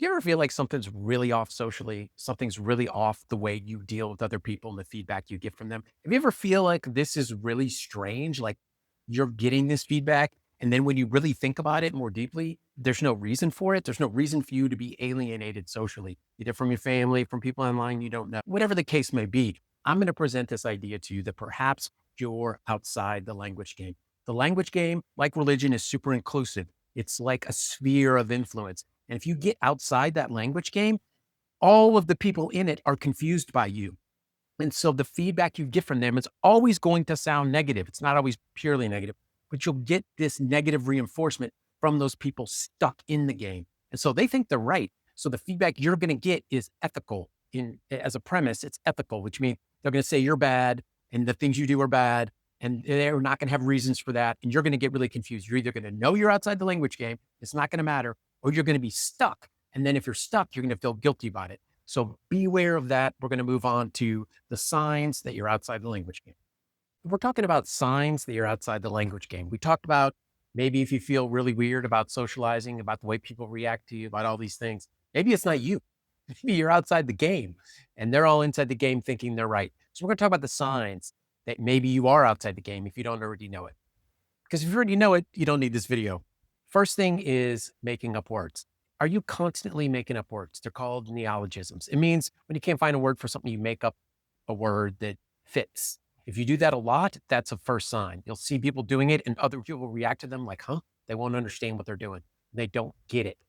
Do you ever feel like something's really off socially? Something's really off the way you deal with other people and the feedback you get from them? Have you ever feel like this is really strange? Like you're getting this feedback, and then when you really think about it more deeply, there's no reason for it. There's no reason for you to be alienated socially, either from your family, from people online you don't know, whatever the case may be. I'm going to present this idea to you that perhaps you're outside the language game. The language game, like religion, is super inclusive. It's like a sphere of influence. And if you get outside that language game, all of the people in it are confused by you. And so the feedback you get from them is always going to sound negative. It's not always purely negative, but you'll get this negative reinforcement from those people stuck in the game. And so they think they're right. So the feedback you're going to get is ethical in as a premise. It's ethical, which means they're going to say you're bad and the things you do are bad. And they're not going to have reasons for that. And you're going to get really confused. You're either going to know you're outside the language game. It's not going to matter, or you're going to be stuck. And then if you're stuck, you're going to feel guilty about it. So beware of that. We're going to move on to the signs that you're outside the language game. We're talking about signs that you're outside the language game. We talked about maybe if you feel really weird about socializing, about the way people react to you, about all these things. Maybe it's not you. Maybe you're outside the game and they're all inside the game thinking they're right. So we're going to talk about the signs that maybe you are outside the game if you don't already know it. Because if you already know it, you don't need this video. First thing is making up words. Are you constantly making up words? They're called neologisms. It means when you can't find a word for something, you make up a word that fits. If you do that a lot, that's a first sign. You'll see people doing it and other people react to them like, huh? They won't understand what they're doing. They don't get it.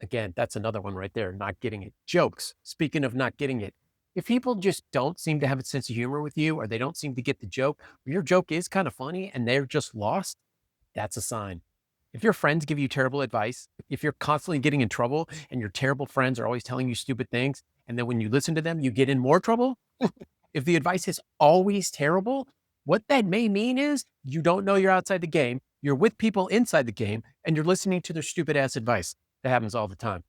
Again, that's another one right there, not getting it. Jokes. Speaking of not getting it, if people just don't seem to have a sense of humor with you, or they don't seem to get the joke, or your joke is kind of funny and they're just lost, that's a sign. If your friends give you terrible advice, if you're constantly getting in trouble and your terrible friends are always telling you stupid things, and then when you listen to them, you get in more trouble, if the advice is always terrible, what that may mean is you don't know you're outside the game. You're with people inside the game and you're listening to their stupid ass advice. That happens all the time.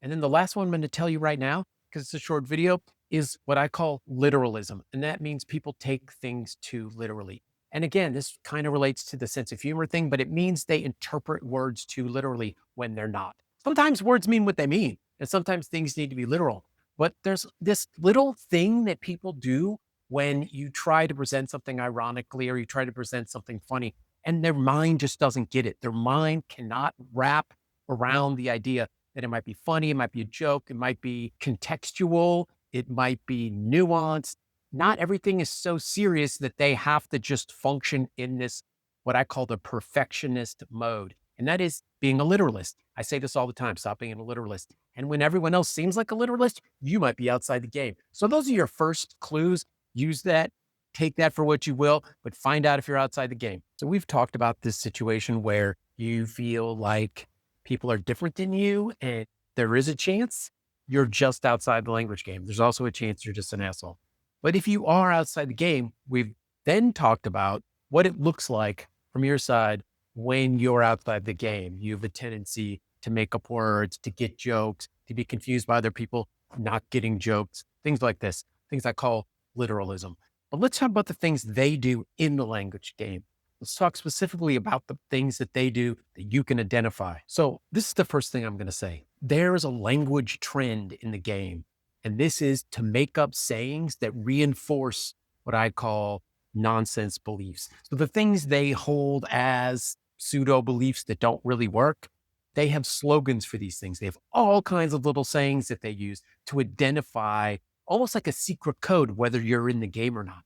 And then the last one I'm going to tell you right now, because it's a short video, is what I call literalism. And that means people take things too literally. And again, this kind of relates to the sense of humor thing, but it means they interpret words too literally when they're not. Sometimes words mean what they mean, and sometimes things need to be literal. But there's this little thing that people do when you try to present something ironically or you try to present something funny, and their mind just doesn't get it. Their mind cannot wrap around the idea that it might be funny, it might be a joke, it might be contextual, it might be nuanced. Not everything is so serious that they have to just function in this, what I call the perfectionist mode. And that is being a literalist. I say this all the time, stop being a literalist. And when everyone else seems like a literalist, you might be outside the game. So those are your first clues. Use that, take that for what you will, but find out if you're outside the game. So we've talked about this situation where you feel like people are different than you, and there is a chance you're just outside the language game. There's also a chance you're just an asshole. But if you are outside the game, we've then talked about what it looks like from your side when you're outside the game. You have a tendency to make up words, to get jokes, to be confused by other people not getting jokes, things like this, things I call literalism. But let's talk about the things they do in the language game. Let's talk specifically about the things that they do that you can identify. So this is the first thing I'm going to say. There is a language trend in the game, and this is to make up sayings that reinforce what I call nonsense beliefs. So the things they hold as pseudo beliefs that don't really work, they have slogans for these things. They have all kinds of little sayings that they use to identify almost like a secret code, whether you're in the game or not.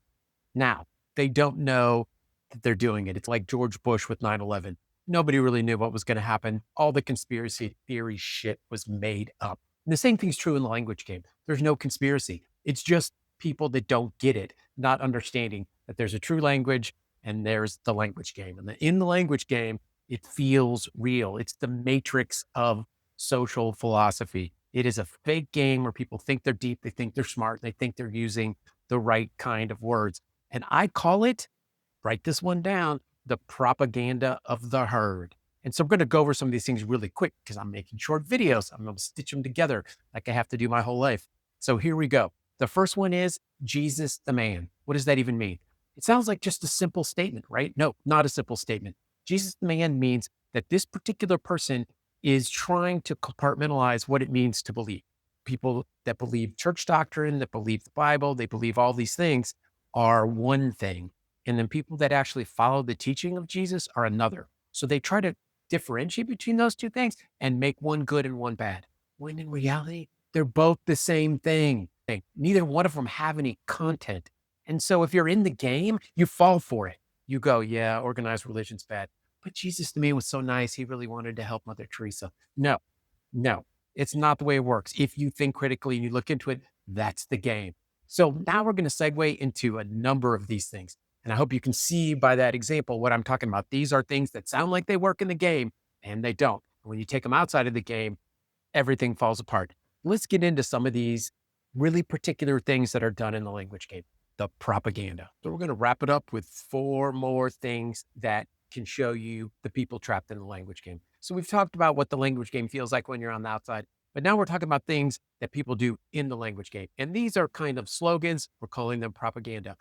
Now, they don't know that they're doing it. It's like George Bush with 9/11. Nobody really knew what was going to happen. All the conspiracy theory shit was made up. And the same thing's true in the language game. There's no conspiracy. It's just people that don't get it, not understanding that there's a true language and there's the language game. And in the language game, it feels real. It's the matrix of social philosophy. It is a fake game where people think they're deep, they think they're smart, they think they're using the right kind of words. And I call it, write this one down, the propaganda of the herd. And so I'm going to go over some of these things really quick because I'm making short videos. I'm going to stitch them together like I have to do my whole life. So here we go. The first one is Jesus the man. What does that even mean? It sounds like just a simple statement, right? No, not a simple statement. Jesus the man means that this particular person is trying to compartmentalize what it means to believe. People that believe church doctrine, that believe the Bible, they believe all these things are one thing. And then people that actually follow the teaching of Jesus are another. So they try to differentiate between those two things and make one good and one bad. When in reality, they're both the same thing. Neither one of them have any content. And so if you're in the game, you fall for it. You go, yeah, organized religion's bad. But Jesus to me was so nice. He really wanted to help Mother Teresa. No, no, it's not the way it works. If you think critically and you look into it, that's the game. So now we're going to segue into a number of these things. And I hope you can see by that example what I'm talking about. These are things that sound like they work in the game and they don't. When you take them outside of the game, everything falls apart. Let's get into some of these really particular things that are done in the language game, the propaganda. So we're going to wrap it up with 4 more things that can show you the people trapped in the language game. So we've talked about what the language game feels like when you're on the outside, but now we're talking about things that people do in the language game. And these are kind of slogans. We're calling them propaganda.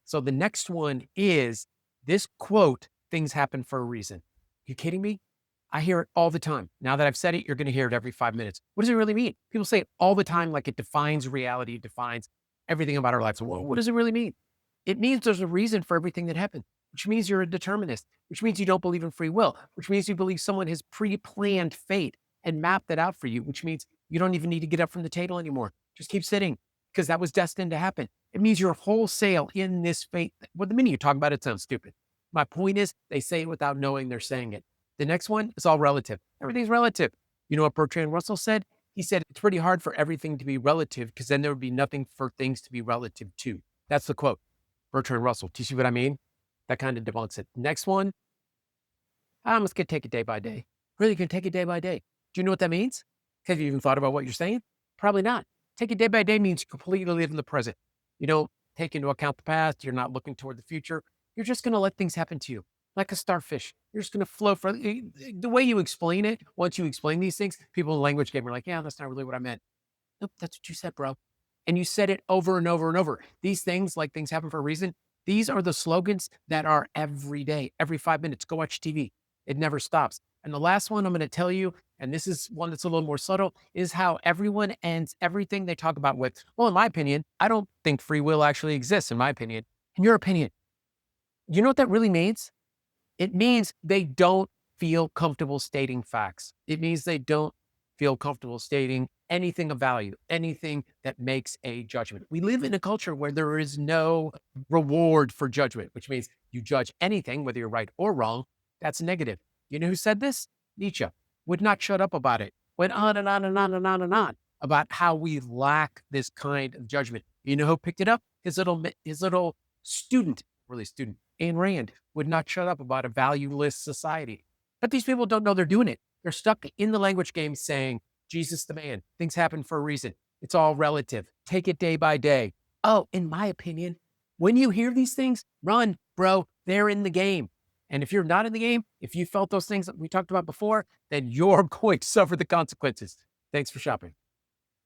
So the next one is this quote, things happen for a reason. You kidding me? I hear it all the time. Now that I've said it, you're going to hear it every 5 minutes. What does it really mean? People say it all the time, like it defines reality, defines everything about our lives. So what does it really mean? It means there's a reason for everything that happened, which means you're a determinist, which means you don't believe in free will, which means you believe someone has pre-planned fate and mapped that out for you, which means you don't even need to get up from the table anymore. Just keep sitting because that was destined to happen. It means you're wholesale in this fate. Well, the minute you talk about it, it sounds stupid. My point is they say it without knowing they're saying it. The next one is all relative. Everything's relative. You know what Bertrand Russell said? He said, it's pretty hard for everything to be relative because then there would be nothing for things to be relative to. That's the quote. Bertrand Russell. Do you see what I mean? That kind of debunks it. Next one, I'm just going to take it day by day. Really going to take it day by day. Do you know what that means? Have you even thought about what you're saying? Probably not. Take it day by day means you completely live in the present. You don't take into account the past. You're not looking toward the future. You're just going to let things happen to you like a starfish. You're just going to flow for the way you explain it. Once you explain these things, people in the language game are like, yeah, that's not really what I meant. Nope, that's what you said, bro. And you said it over and over and over. These things, like things happen for a reason, these are the slogans that are every day, every 5 minutes. Go watch TV. It never stops. And the last one I'm going to tell you, and this is one that's a little more subtle, is how everyone ends everything they talk about with, well, in my opinion, I don't think free will actually exists, in my opinion. In your opinion, you know what that really means? It means they don't feel comfortable stating facts. It means they don't feel comfortable stating anything of value, anything that makes a judgment. We live in a culture where there is no reward for judgment, which means you judge anything, whether you're right or wrong, that's negative. You know who said this? Nietzsche. Would not shut up about it. Went on and on and on and on and on about how we lack this kind of judgment. You know who picked it up? His little student, really student, Ayn Rand, would not shut up about a valueless society. But these people don't know they're doing it. They're stuck in the language game saying, Jesus the man, things happen for a reason. It's all relative. Take it day by day. Oh, in my opinion, when you hear these things, run, bro. They're in the game. And if you're not in the game, if you felt those things that we talked about before, then you're going to suffer the consequences. Thanks for shopping.